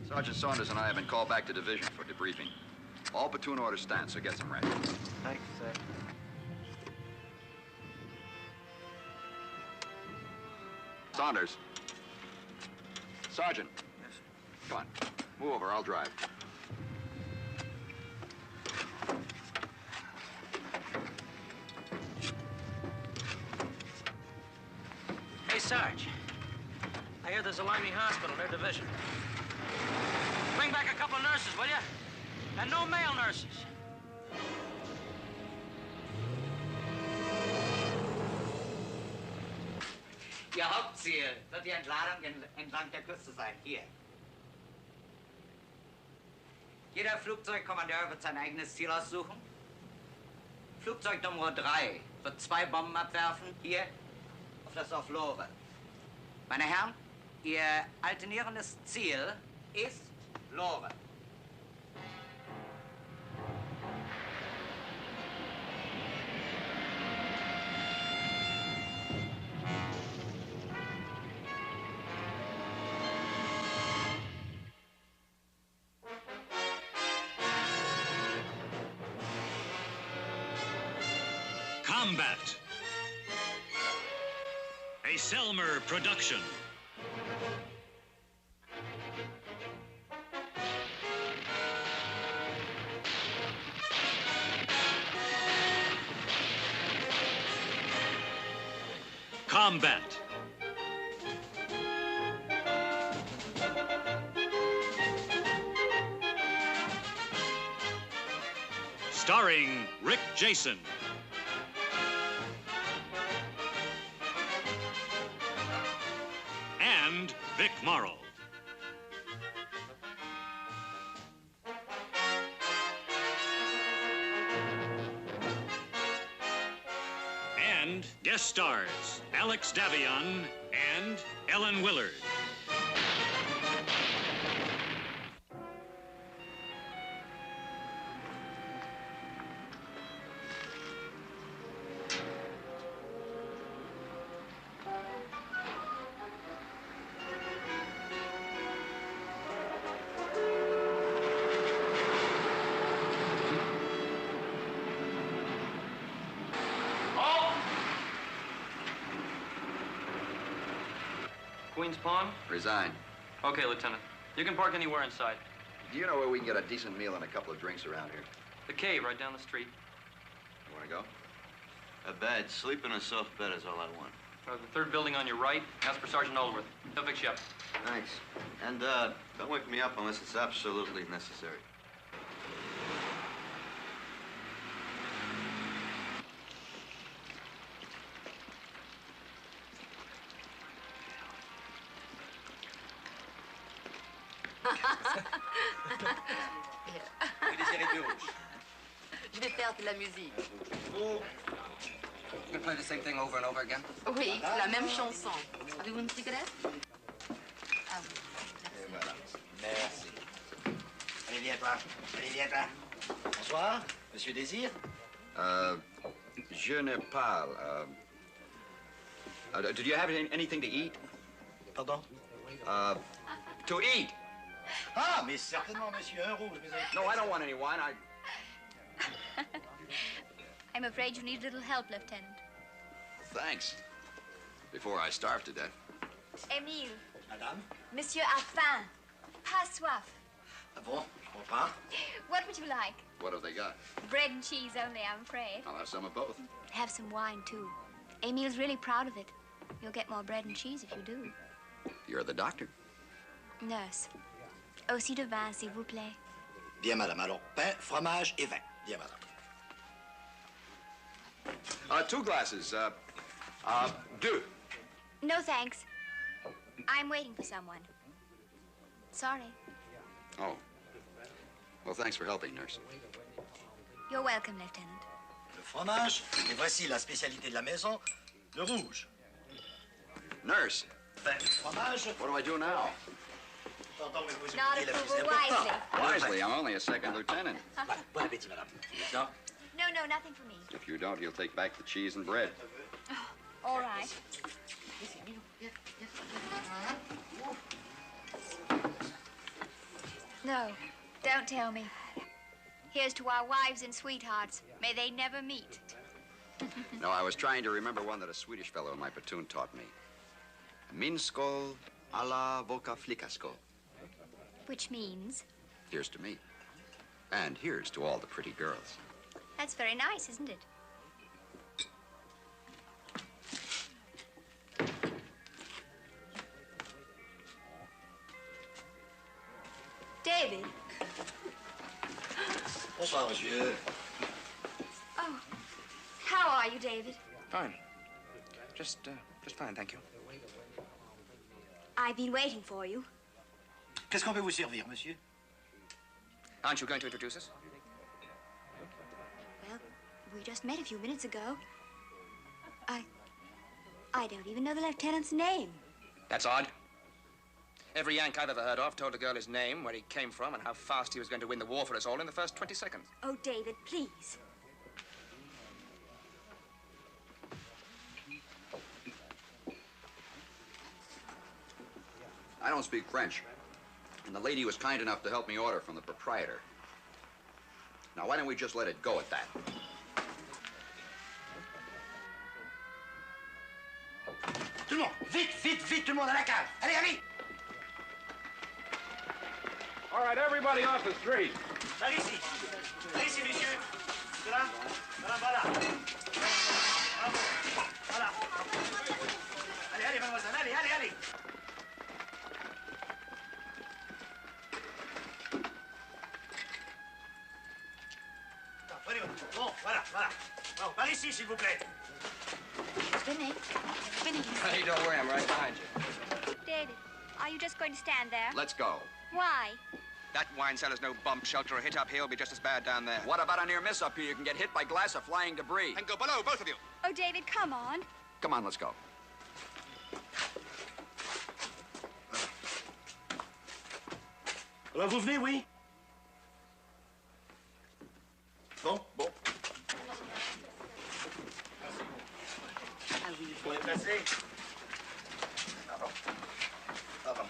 Sergeant Saunders and I have been called back to division for debriefing. All platoon orders stand, so get some rest. Thanks, sir. Saunders. Sergeant. Yes. Come on. Move over, I'll drive. Hey, Sarge. I hear there's a Limey hospital in their division. Bring back a couple of nurses, will you? And no male nurses. Ihr Hauptziel wird die Entladung entlang der Küste sein. Hier. Jeder Flugzeugkommandeur wird sein eigenes Ziel aussuchen. Flugzeug Nummer 3 wird 2 Bomben abwerfen, hier auf das Dorf Lore. Meine Herren, Ihr alternierendes Ziel ist Lore. Combat. A Selmer production. Combat. Starring Rick Jason. And Vic Morrow. And guest stars Alex Davion and Ellen Willard. Queen's Pawn? Resign. Okay, Lieutenant. You can park anywhere inside. Do you know where we can get a decent meal and a couple of drinks around here? The cave right down the street. You want to go? A bed. Sleep in a soft bed is all I want. The third building on your right. Ask for Sergeant Oldworth. He'll fix you up. Thanks. And, don't wake me up unless it's absolutely necessary. Je vais faire de la musique. You can play the same thing over and over again? Oui, la même chanson. Avez-vous une cigarette? Ah oui. Et voilà. Merci. Allez, viens-toi. Allez, viens-toi. Bonsoir, Monsieur Désir. Je ne parle. Did you have anything to eat? Pardon? To eat. Ah, mais certainement, monsieur, un rouge. No, I don't want any wine. I'm afraid you need a little help, Lieutenant. Thanks. Before I starve to death. Émile. Madame? Monsieur a faim. Pas soif. Ah bon? Je comprends. What would you like? What have they got? Bread and cheese only, I'm afraid. I'll have some of both. Have some wine, too. Émile's really proud of it. You'll get more bread and cheese if you do. You're the doctor. Nurse. Aussi de vin, s'il vous plaît. Bien, madame. Alors, pain, fromage et vin. Bien, madame. 2 glasses. Deux. No, thanks. I'm waiting for someone. Sorry. Oh. Well, thanks for helping, nurse. You're welcome, Lieutenant. Le fromage, et voici la spécialité de la maison, le rouge. Nurse. Vin, fromage. What do I do now? Pardon, mais vous Not oubliez la plus approval importante. Wisely, I'm only a second lieutenant. Bon appétit, madame. Non? No, nothing for me. If you don't, you'll take back the cheese and bread. All right. No, don't tell me. Here's to our wives and sweethearts. May they never meet. No, I was trying to remember one that a Swedish fellow in my platoon taught me. Minskol a la voka flikaskol. Which means? Here's to me. And here's to all the pretty girls. That's very nice, isn't it? David. Bonsoir, monsieur. Oh, how are you, David? Fine. Just fine, thank you. I've been waiting for you. Qu'est-ce qu'on peut vous servir, monsieur? Aren't you going to introduce us? Well, we just met a few minutes ago. I don't even know the lieutenant's name. That's odd. Every Yank I've ever heard of told a girl his name, where he came from, and how fast he was going to win the war for us all in the first 20 seconds. Oh, David, please. I don't speak French. And the lady was kind enough to help me order from the proprietor. Now, why don't we just let it go at that? Tout le monde, vite, vite, vite, tout le monde à la cave. Allez, allez! All right, everybody off the street. Par ici. Par ici, monsieur. Voilà. Voilà, voilà. Bravo. Voilà. Allez, allez, mademoiselle. Allez, allez, allez. Bon, voilà, voilà. Bon, par ici, s'il vous plaît. Vinny. Vinny. Hey, don't worry, I'm right behind you. David, are you just going to stand there? Let's go. Why? That wine cellar's no bomb shelter. A hit up here will be just as bad down there. What about a near miss up here? You can get hit by glass or flying debris. And go below, both of you. Oh, David, come on. Come on, let's go. Alors, vous venez, oui? Bon, bon. Ah oui, il faut les placer. Pardon. Pardon.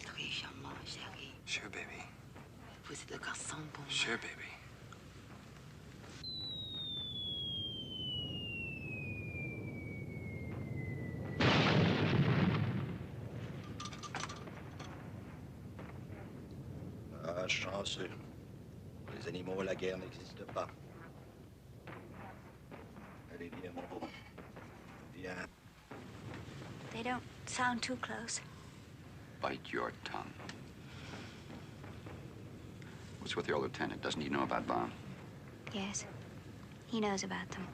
Très charmant, chérie. Sure, baby. Vous êtes le garçon pour moi. Sure, baby. Ah, chanceux. Pour les animaux, la guerre n'existe pas. Allez, viens, mon beau. Viens. They don't sound too close. Bite your tongue. What's with your lieutenant? Doesn't he know about bombs? Yes, he knows about them.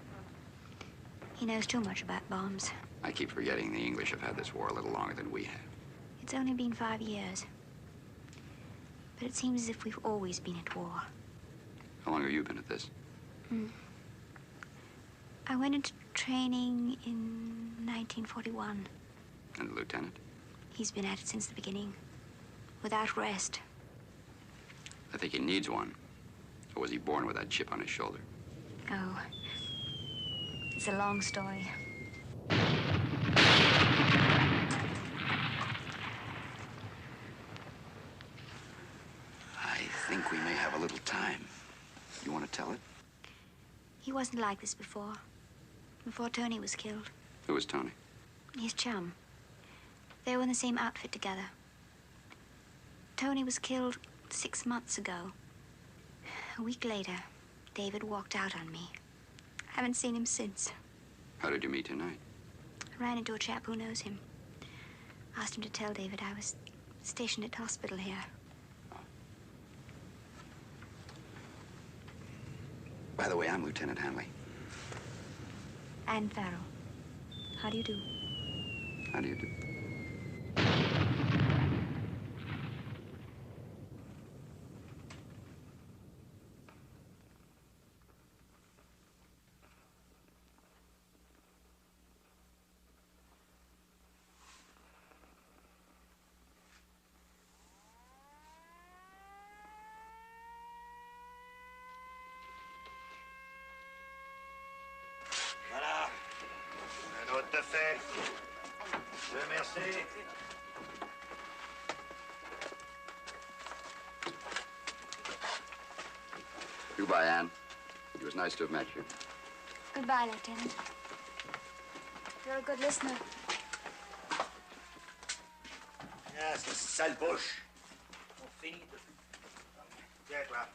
He knows too much about bombs. I keep forgetting the English have had this war a little longer than we have. It's only been 5 years. But it seems as if we've always been at war. How long have you been at this? I went into training in 1941. And the lieutenant? He's been at it since the beginning, without rest. I think he needs one. Or was he born with that chip on his shoulder? Oh, it's a long story. I think we may have a little time. You want to tell it? He wasn't like this before Tony was killed. Who was Tony? His chum. They were in the same outfit together. Tony was killed 6 months ago. A week later, David walked out on me. Haven't seen him since. How did you meet tonight? I ran into a chap who knows him. Asked him to tell David I was stationed at hospital here. By the way, I'm Lieutenant Hanley. Anne Farrell. How do you do? How do you do? Voilà. Un autre de fait. Merci. Goodbye, Anne. It was nice to have met you. Goodbye, Lieutenant. You're a good listener. Ah, c'est sale bouche. On finit de... Viens, toi.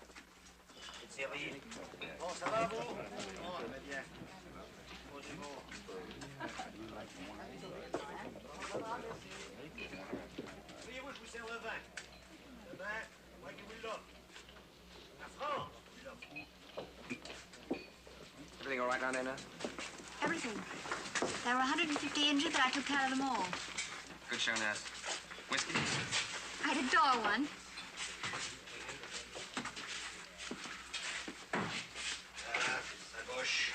C'est servi. Bon, ça va, vous? Bon, très bien. Bon, c'est bon. Voyez-vous, je vous sers le vin. Le vin, moi qui vous l'offre. La France, vous l'offre. Everything all right down there, nurse? Everything. There were 150 injured, but I took care of them all. Good show, nurse. Whiskey? I'd adore one. Ah, sale bouche.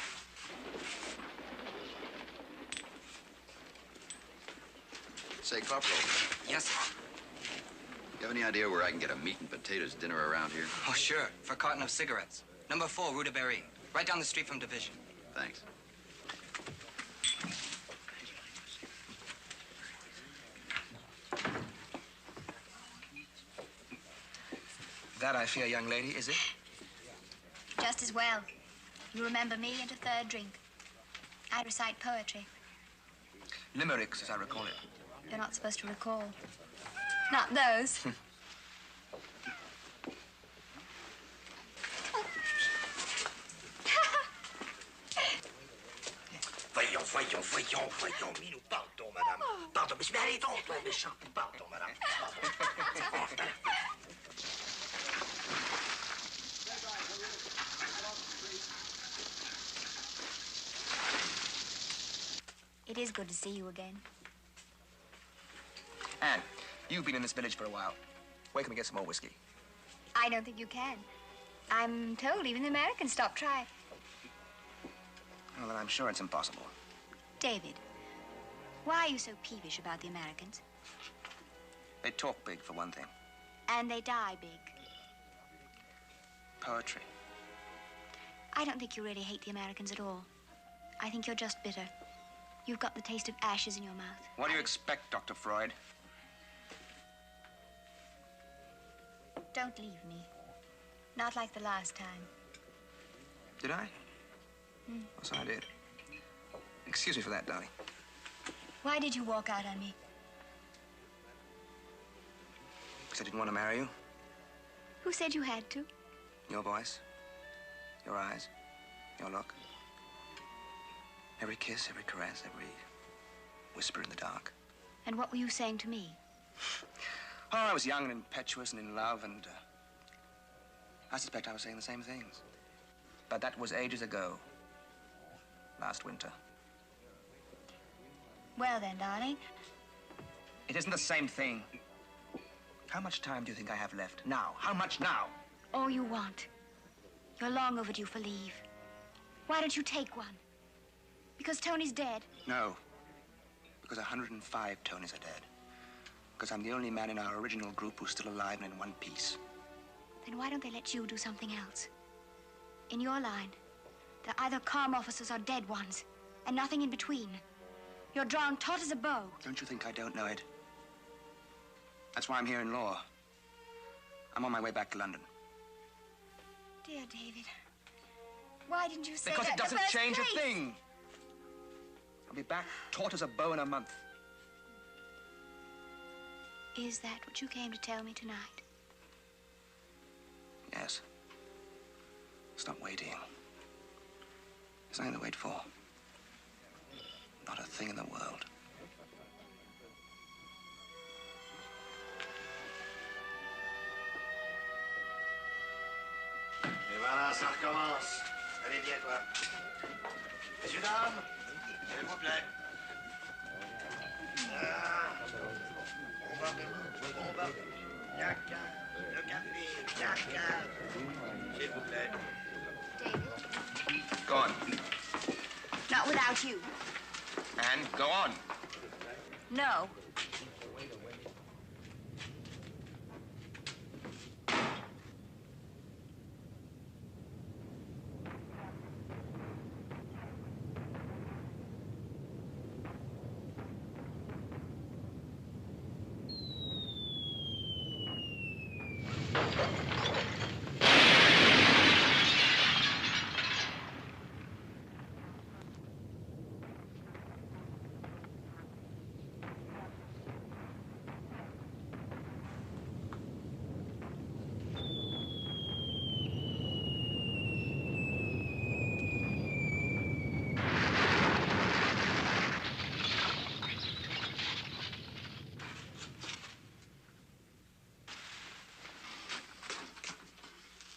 Say, Corporal, Yes, sir. you have any idea where I can get a meat and potatoes dinner around here? Oh, sure. For a carton of cigarettes. Number 4, Rue de Berry. Right down the street from Division. Thanks. That, I fear, young lady, is it? Just as well. You remember me and a third drink. I recite poetry. Limericks, as I recall it. You're not supposed to recall. Not those. Voyons, Minou, pardon, madame. Pardon, mais allez donc, toi, méchant. Pardon, madame. Pardon. It is good to see you again. Anne, you've been in this village for a while. Where can we get some more whiskey? I don't think you can. I'm told even the Americans stop trying. Well, then I'm sure it's impossible. David, why are you so peevish about the Americans? They talk big, for one thing. And they die big. Poetry. I don't think you really hate the Americans at all. I think you're just bitter. You've got the taste of ashes in your mouth. What do you expect, Dr. Freud? Don't leave me. Not like the last time. Did I? Yes, I did. Excuse me for that, darling. Why did you walk out on me? Because I didn't want to marry you. Who said you had to? Your voice, your eyes, your look. Every kiss, every caress, every whisper in the dark. And what were you saying to me? Oh, I was young and impetuous and in love, and I suspect I was saying the same things. But that was ages ago. Last winter. Well then, darling. It isn't the same thing. How much time do you think I have left? Now. How much now? All you want. You're long overdue for leave. Why don't you take one? Because Tony's dead. No. Because 105 Tonys are dead. Because I'm the only man in our original group who's still alive and in one piece. Then why don't they let you do something else? In your line, they're either calm officers or dead ones, and nothing in between. You're drawn taut as a bow. Don't you think I don't know it? That's why I'm here in law. I'm on my way back to London. Dear David, why didn't you say Because that it doesn't in the first change place? a thing. I'll be back taut as a bow in a month. Is that what you came to tell me tonight? Yes. Stop waiting. There's nothing to wait for. Not a thing in the world. Et voilà, ça recommence. Allez, viens, toi. Messieurs, dames, s'il vous plaît. On va. Yaka, le café, yaka. S'il vous plaît. Go on. Not without you. And go on. No.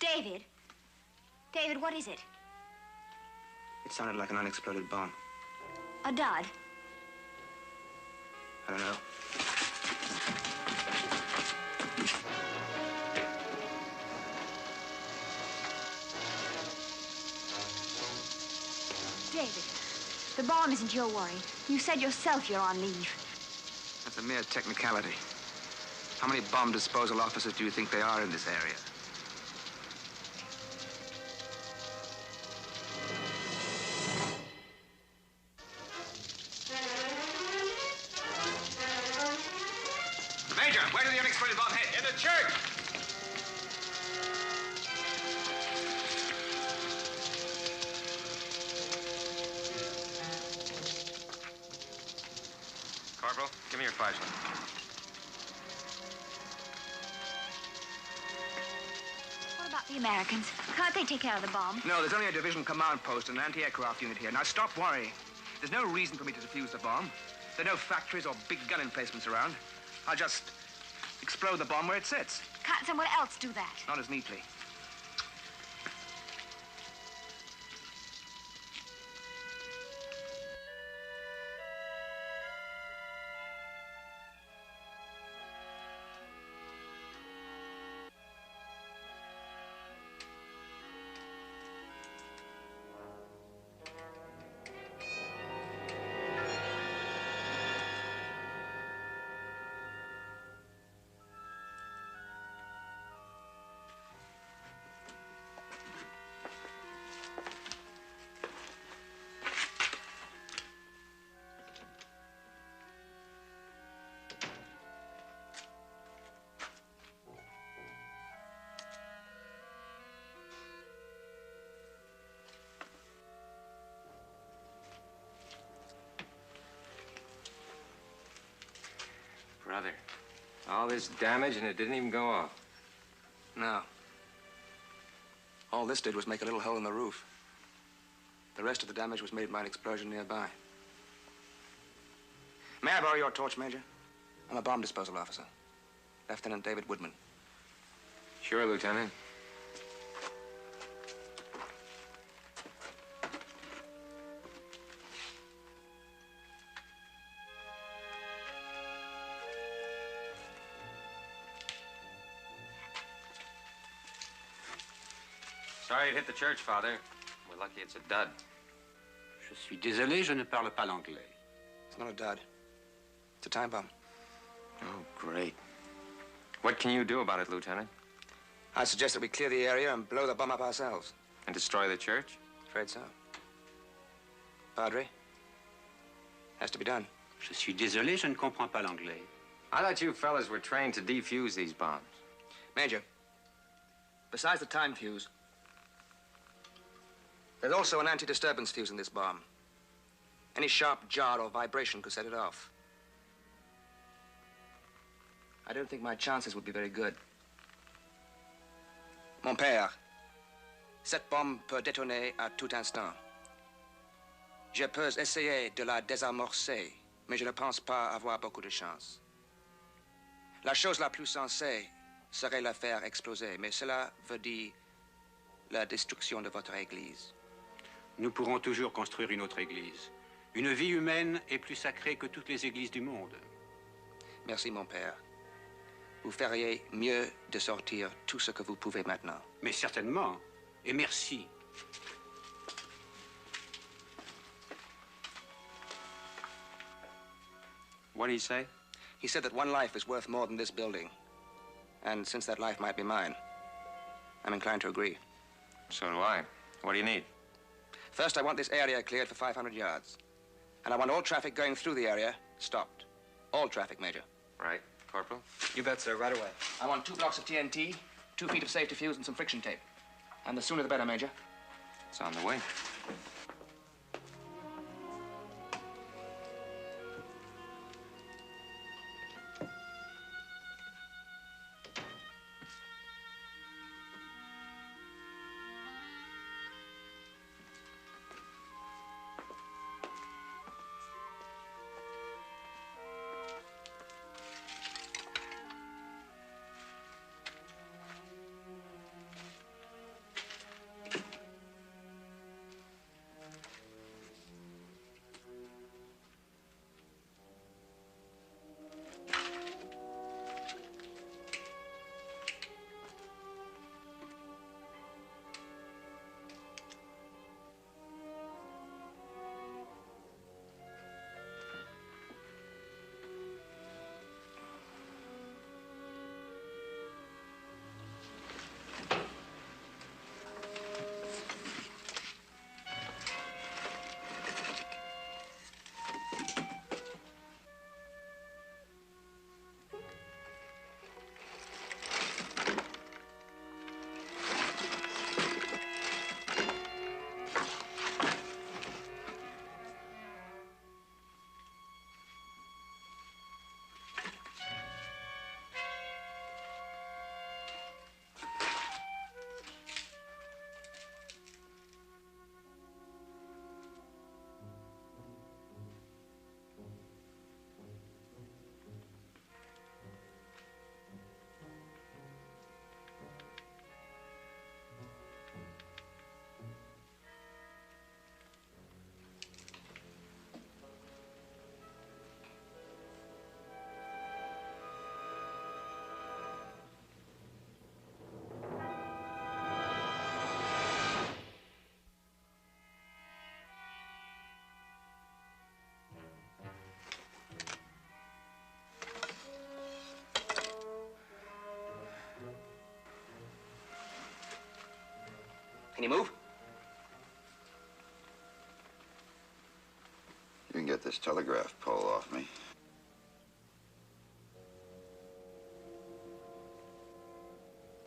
David. David, what is it? It sounded like an unexploded bomb. A dud. I don't know. David, the bomb isn't your worry. You said yourself you're on leave. That's a mere technicality. How many bomb disposal officers do you think there are in this area? Major, where did the unexploded bomb hit? In the church! Corporal, give me your flashlight. What about the Americans? Can't they take care of the bomb? No, there's only a division command post and an anti-aircraft unit here. Now, stop worrying. There's no reason for me to defuse the bomb. There are no factories or big gun emplacements around. I'll just explode the bomb where it sits. Can't someone else do that? Not as neatly. Brother, all this damage and it didn't even go off. No. All this did was make a little hole in the roof. The rest of the damage was made by an explosion nearby. May I borrow your torch, Major? I'm a bomb disposal officer. Lieutenant David Woodman. Sure, Lieutenant. Sorry it hit the church, Father. We're lucky it's a dud. Je suis désolé, je ne parle pas l'anglais. It's not a dud. It's a time bomb. Oh, great. What can you do about it, Lieutenant? I suggest that we clear the area and blow the bomb up ourselves. And destroy the church? Afraid so. Padre? Has to be done. Je suis désolé, je ne comprends pas l'anglais. I thought you fellas were trained to defuse these bombs. Major, besides the time fuse, there's also an anti-disturbance fuse in this bomb. Any sharp jar or vibration could set it off. I don't think my chances would be very good. Mon père, cette bombe peut détonner à tout instant. Je peux essayer de la désamorcer, mais je ne pense pas avoir beaucoup de chance. La chose la plus sensée serait la faire exploser, mais cela veut dire la destruction de votre église. nous pourrons toujours construire une autre église. Une vie humaine est plus sacrée que toutes les églises du monde. Merci, mon père. Vous feriez mieux de sortir tout ce que vous pouvez maintenant. Mais certainement. Et merci. What did he say? He said that one life is worth more than this building. And since that life might be mine, I'm inclined to agree. So do I. What do you need? First, I want this area cleared for 500 yards. And I want all traffic going through the area stopped. All traffic, Major. Right. Corporal? You bet, sir. Right away. I want 2 blocks of TNT, 2 feet of safety fuse, and some friction tape. And the sooner the better, Major. It's on the way. Can you move? You can get this telegraph pole off me.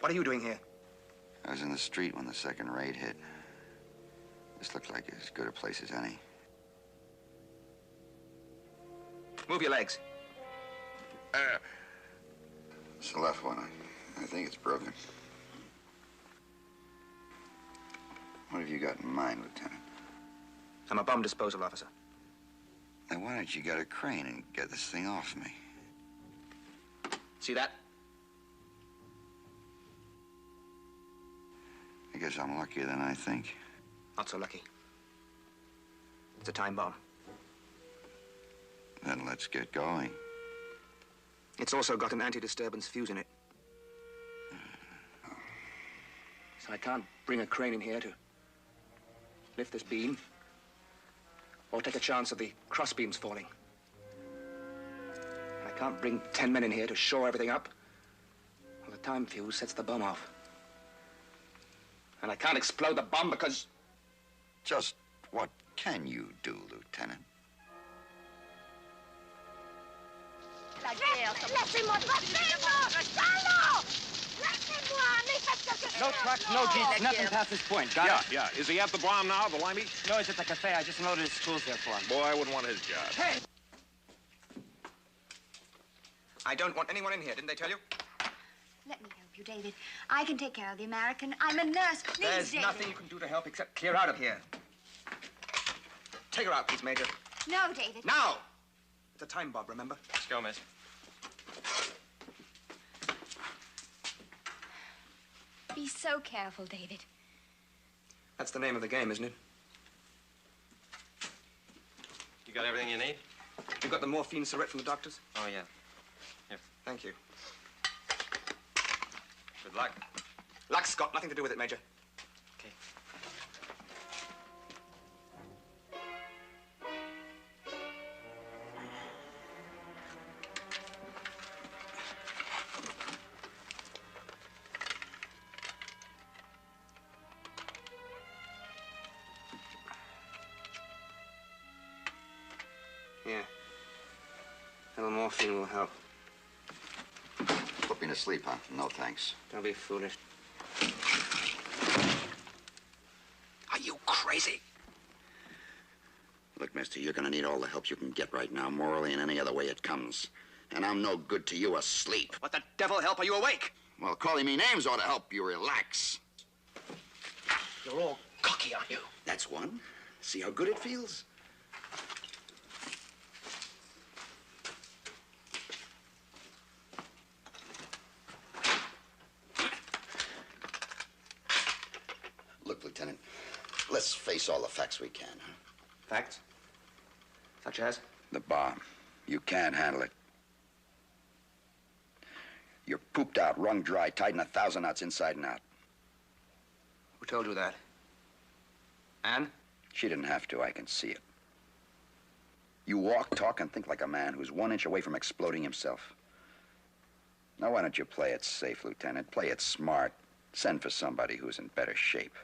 What are you doing here? I was in the street when the second raid hit. This looked like as good a place as any. Move your legs. It's the left one. I think it's broken. What have you got in mind, Lieutenant? I'm a bomb disposal officer. Then why don't you get a crane and get this thing off me? See that? I guess I'm luckier than I think. Not so lucky. It's a time bomb. Then let's get going. It's also got an anti-disturbance fuse in it. So I can't bring a crane in here to lift this beam or take a chance of the cross beams falling. And I can't bring 10 men in here to shore everything up. Well, the time fuse sets the bomb off. And I can't explode the bomb because... Just what can you do, Lieutenant? Laissez-moi passer, salaud! Laissez-moi, mais faites quelque chose! No trucks, no jeeps, nothing past this point. Got it? Yeah. Is he at the bomb now, the limey? No, he's at the cafe. I just unloaded his tools there for him. Boy, I wouldn't want his job. Hey! I don't want anyone in here, didn't they tell you? Let me help you, David. I can take care of the American. I'm a nurse. Please, There's David. nothing you can do to help except clear out of here. Take her out, please, Major. No, David. Now! It's a time bomb, remember? Let's go, miss. Be so careful, David. That's the name of the game, isn't it? You got everything you need? You got the morphine syringe from the doctors? Oh, yeah. Here. Thank you. Good luck. Luck's got nothing to do with it, Major. Okay. Yeah. A little morphine will help. Put me to sleep, huh? No, thanks. Don't be foolish. Are you crazy? Look, mister, you're gonna need all the help you can get right now, morally and any other way it comes. And I'm no good to you asleep. What the devil help are you awake? Well, calling me names ought to help you relax. You're all cocky, aren't you? That's one. See how good it feels? Look, Lieutenant, let's face all the facts we can, huh? Facts? Such as? The bomb. You can't handle it. You're pooped out, wrung dry, tied in 1,000 knots inside and out. Who told you that? Anne? She didn't have to. I can see it. You walk, talk, and think like a man who's 1 inch away from exploding himself. Now, why don't you play it safe, Lieutenant? Play it smart. Send for somebody who's in better shape.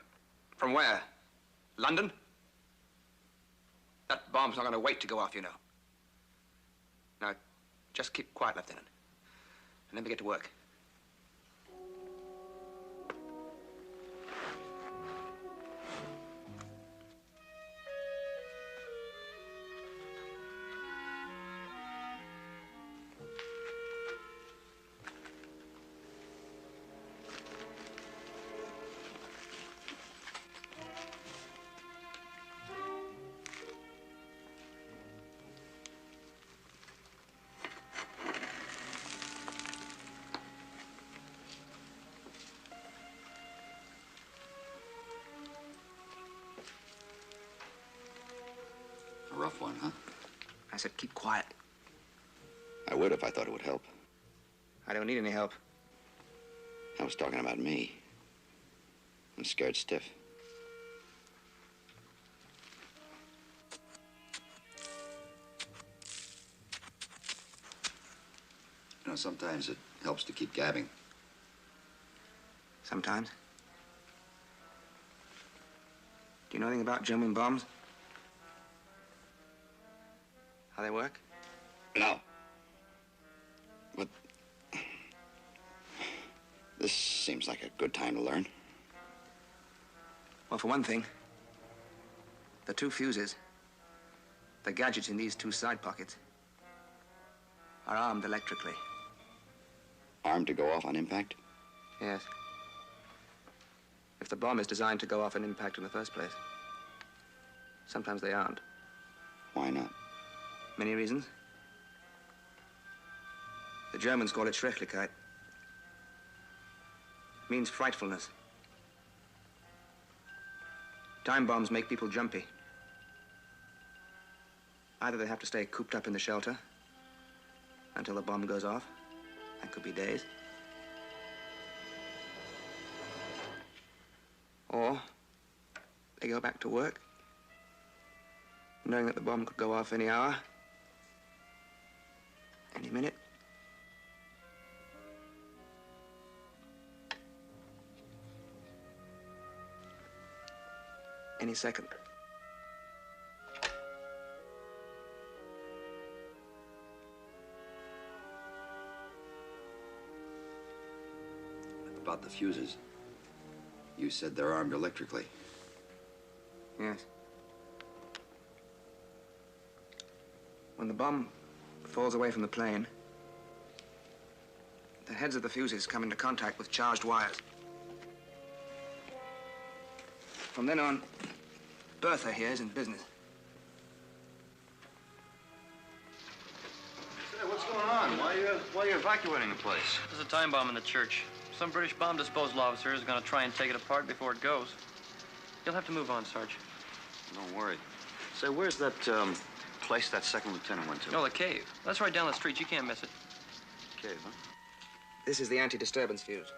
From where? London? That bomb's not going to wait to go off, you know. Now, just keep quiet, Lieutenant. And let me get to work. A rough one, huh? I said keep quiet. I would if I thought it would help. I don't need any help. I was talking about me. I'm scared stiff. You know, sometimes it helps to keep gabbing. Sometimes. Do you know anything about German bombs? How they work? No. But this seems like a good time to learn. Well, for one thing, the 2 fuses, the gadgets in these 2 side pockets, are armed electrically. Armed to go off on impact? Yes. If the bomb is designed to go off on impact in the first place. Sometimes they aren't. Why not? Many reasons. The Germans call it Schrecklichkeit. Means frightfulness. Time bombs make people jumpy. Either they have to stay cooped up in the shelter until the bomb goes off. That could be days. Or they go back to work, knowing that the bomb could go off any hour, any minute. Any second. About the fuses. You said they're armed electrically. Yes. When the bomb falls away from the plane, the heads of the fuses come into contact with charged wires. From then on, Bertha here is in business. Say, what's going on? Why are you evacuating the place? There's a time bomb in the church. Some British bomb disposal officer is going to try and take it apart before it goes. You'll have to move on, Sarge. Don't worry. Say, where's that place that second lieutenant went to? No, the cave. That's right down the street. You can't miss it. Cave, huh? This is the anti-disturbance fuse.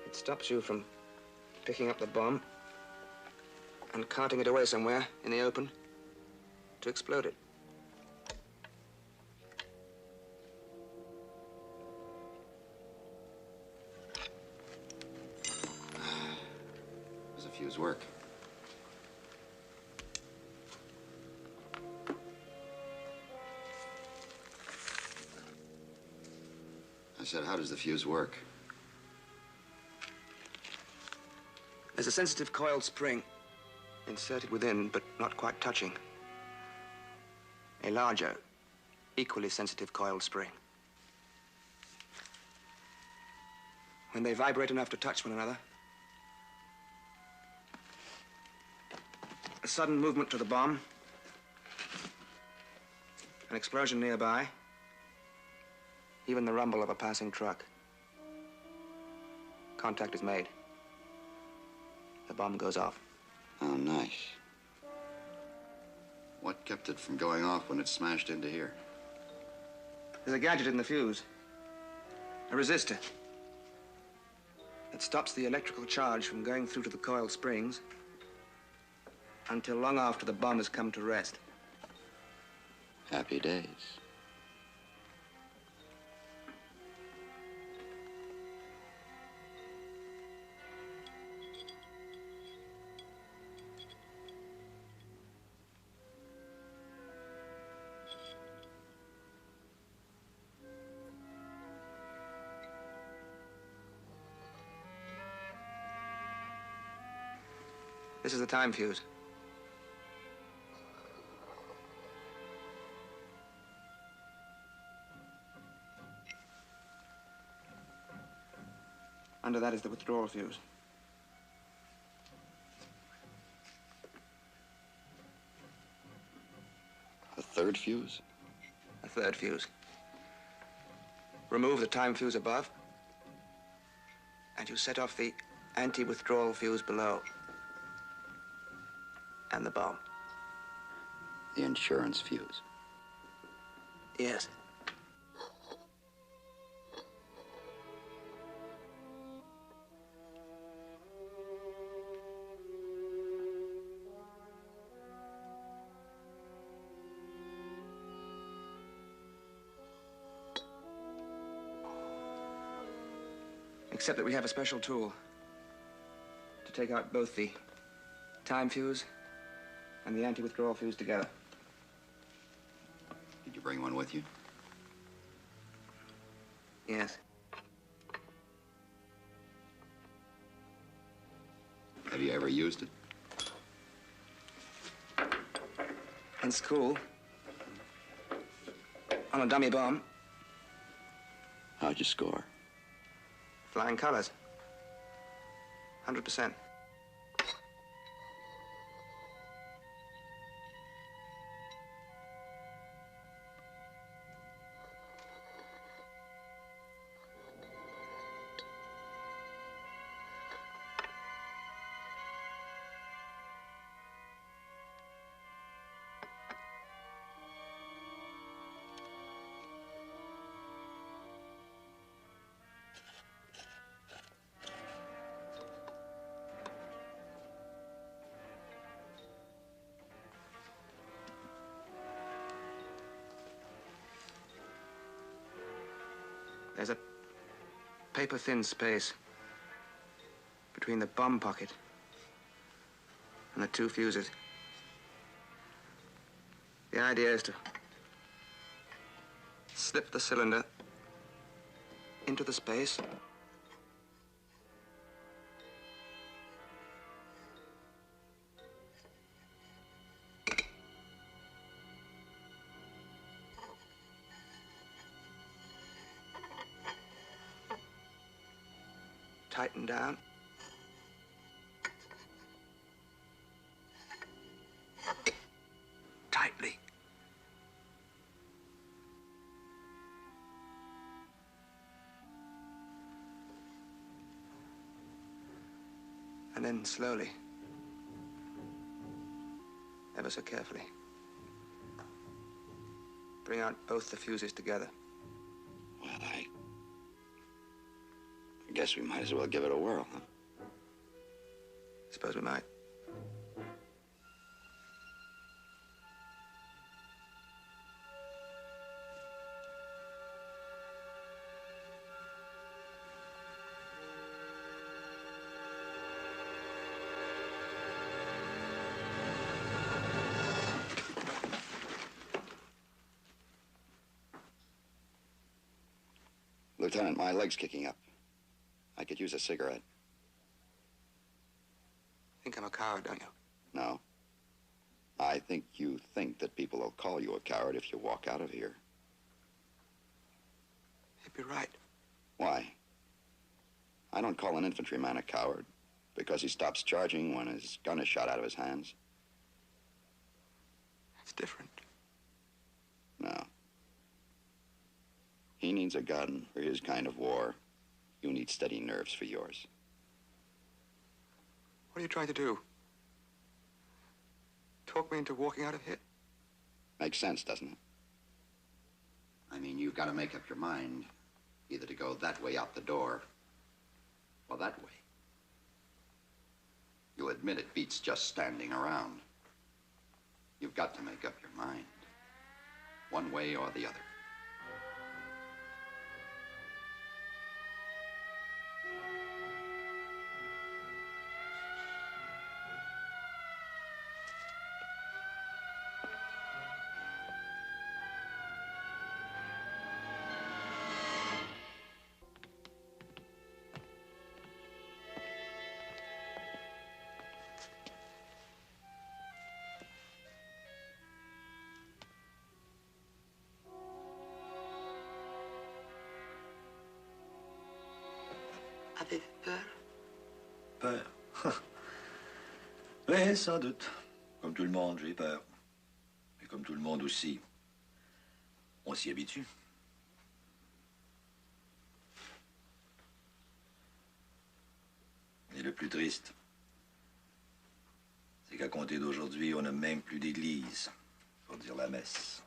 It stops you from picking up the bomb and carting it away somewhere in the open to explode it. Does the fuse work? I said, how does the fuse work? There's a sensitive coiled spring inserted within, but not quite touching. A larger, equally sensitive coiled spring. When they vibrate enough to touch one another, a sudden movement to the bomb, an explosion nearby, even the rumble of a passing truck. Contact is made. The bomb goes off. Oh, nice. What kept it from going off when it smashed into here? There's a gadget in the fuse. A resistor. It stops the electrical charge from going through to the coiled springs until long after the bomb has come to rest. Happy days. This is the time fuse. Under that is the withdrawal fuse. A third fuse? A third fuse. Remove the time fuse above, and you set off the anti-withdrawal fuse below. And the bomb. The insurance fuse. Yes. Except that we have a special tool to take out both the time fuse and the anti-withdrawal fuse together. Did you bring one with you? Yes. Have you ever used it? In school. On a dummy bomb. How'd you score? Flying colors. 100%. There's a paper-thin space between the bomb pocket and the two fuses. The idea is to slip the cylinder into the space tighten down. Tightly. And then slowly, ever so carefully, bring out both the fuses together. Well, I guess we might as well give it a whirl, huh? Suppose we might. Lieutenant, my leg's kicking up. I could use a cigarette. Think I'm a coward, don't you? No. I think you think that people will call you a coward if you walk out of here. You'd be right. Why? I don't call an infantryman a coward because he stops charging when his gun is shot out of his hands. It's different. No. He needs a gun for his kind of war. You need steady nerves for yours. What are you trying to do? Talk me into walking out of here? Makes sense, doesn't it? I mean, you've got to make up your mind either to go that way out the door or that way. You'll admit it beats just standing around. You've got to make up your mind, one way or the other. Avez-vous peur? Peur? Oui, sans doute. Comme tout le monde, j'ai peur. Mais comme tout le monde aussi, on s'y habitue. Et le plus triste, c'est qu'à compter d'aujourd'hui, on n'a même plus d'église pour dire la messe.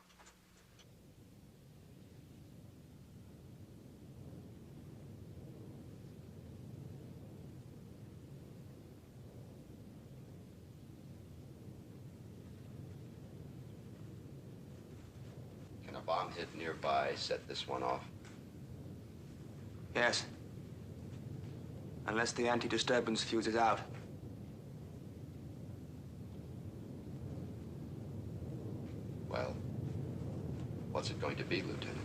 Can a bomb hit nearby set this one off? Yes. Unless the anti-disturbance fuse is out. Well, what's it going to be, Lieutenant?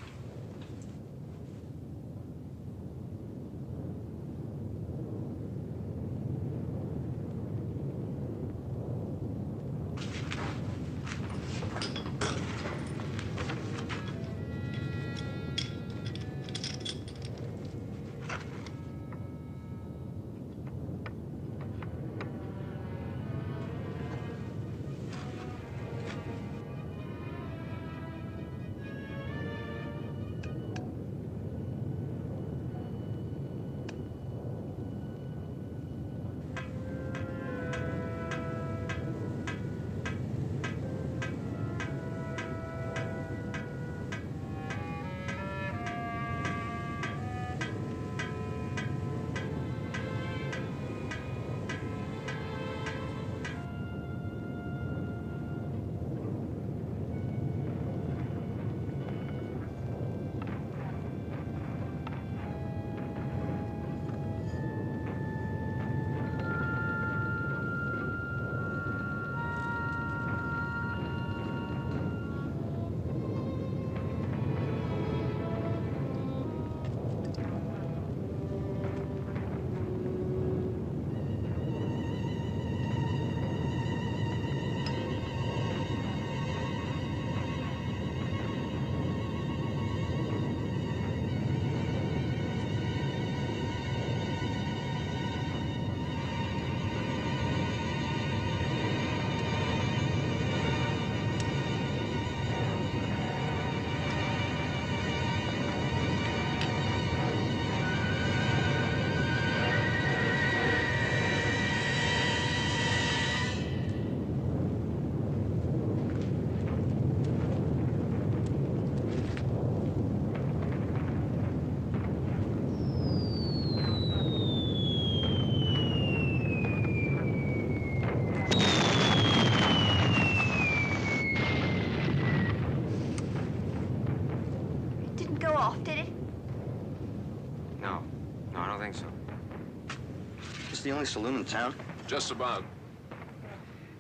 This the only saloon in town? Just about.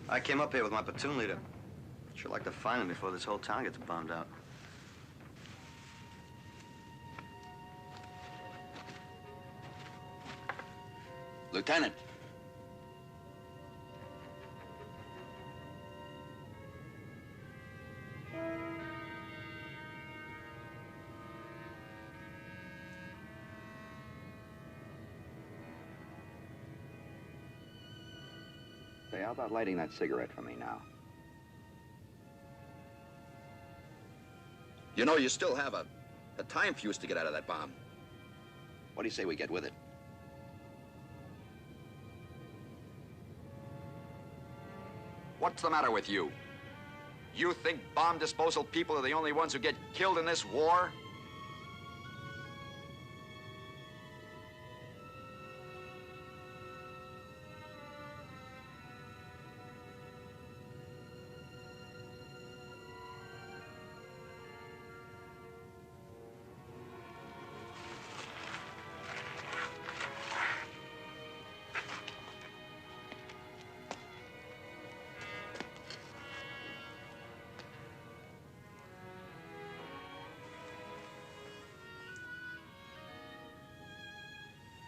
I came up here with my platoon leader. Sure like to find him before this whole town gets bombed out. Lieutenant. Say, how about lighting that cigarette for me now? You know, you still have a time fuse to get out of that bomb. What do you say we get with it? What's the matter with you? You think bomb disposal people are the only ones who get killed in this war?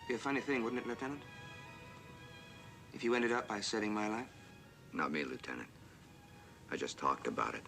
Be a funny thing, wouldn't it, Lieutenant? If you ended up by saving my life? Not me, Lieutenant. I just talked about it.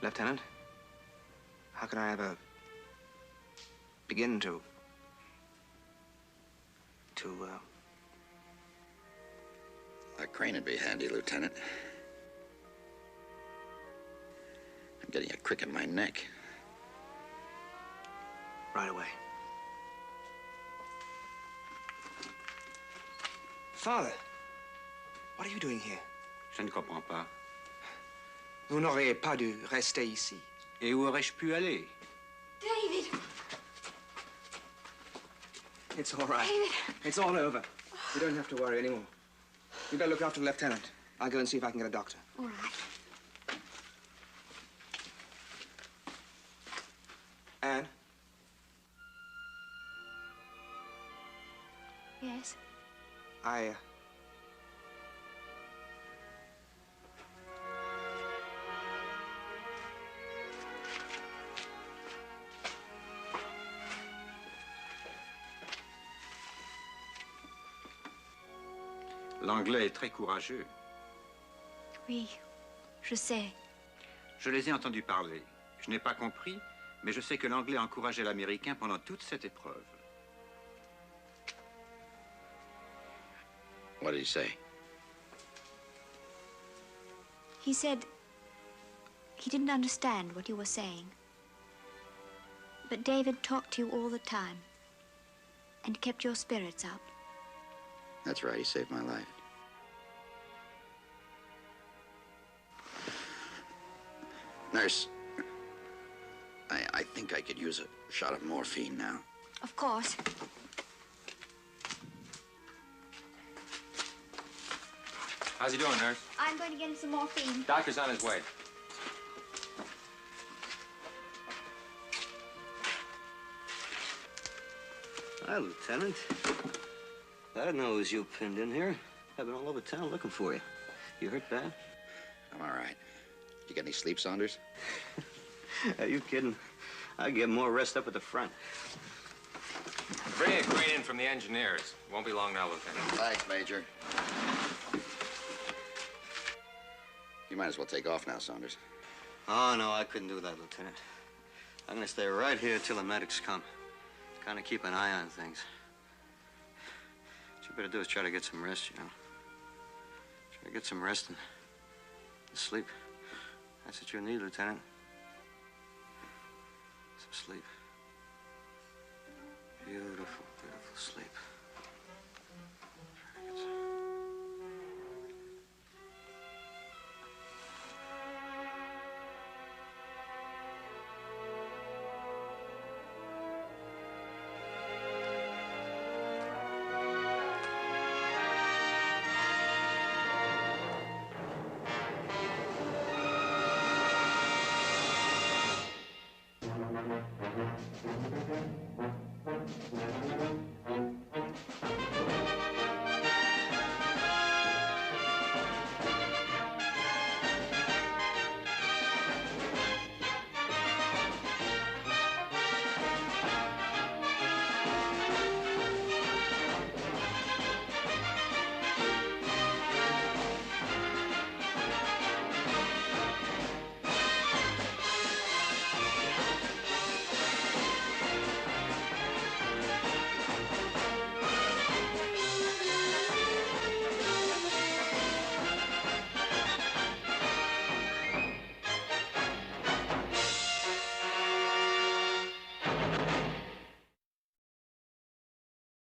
Lieutenant, how can I ever begin to A crane would be handy, Lieutenant. I'm getting a crick in my neck. Right away. Father, what are you doing here? Je ne comprends pas. Vous n'auriez pas dû rester ici. Et où aurais-je pu aller? David! It's all right. David! It's all over. You don't have to worry anymore. You better look after the lieutenant. I'll go and see if I can get a doctor. All right. Anne? Yes? L'anglais est très courageux. Oui, je sais. Je les ai entendus parler. Je n'ai pas compris, mais je sais que l'anglais encourageait l'américain pendant toute cette épreuve. What did he say? He said he didn't understand what you were saying. But David talked to you all the time and kept your spirits up. That's right, he saved my life. Nurse, I think I could use a shot of morphine now. Of course. How's he doing, nurse? I'm going to get him some morphine. Doctor's on his way. Hi, Lieutenant. I didn't know it was you pinned in here. I've been all over town looking for you. You hurt bad? I'm all right. You get any sleep, Saunders? Are you kidding? I get more rest up at the front. Bring a crane in from the engineers. Won't be long now, Lieutenant. Thanks, Major. You might as well take off now, Saunders. Oh, no, I couldn't do that, Lieutenant. I'm gonna stay right here till the medics come. Kind of keep an eye on things. What you better do is try to get some rest, you know. Try to get some rest and sleep. That's what you need, Lieutenant. Some sleep. Beautiful, beautiful sleep. Try to get some...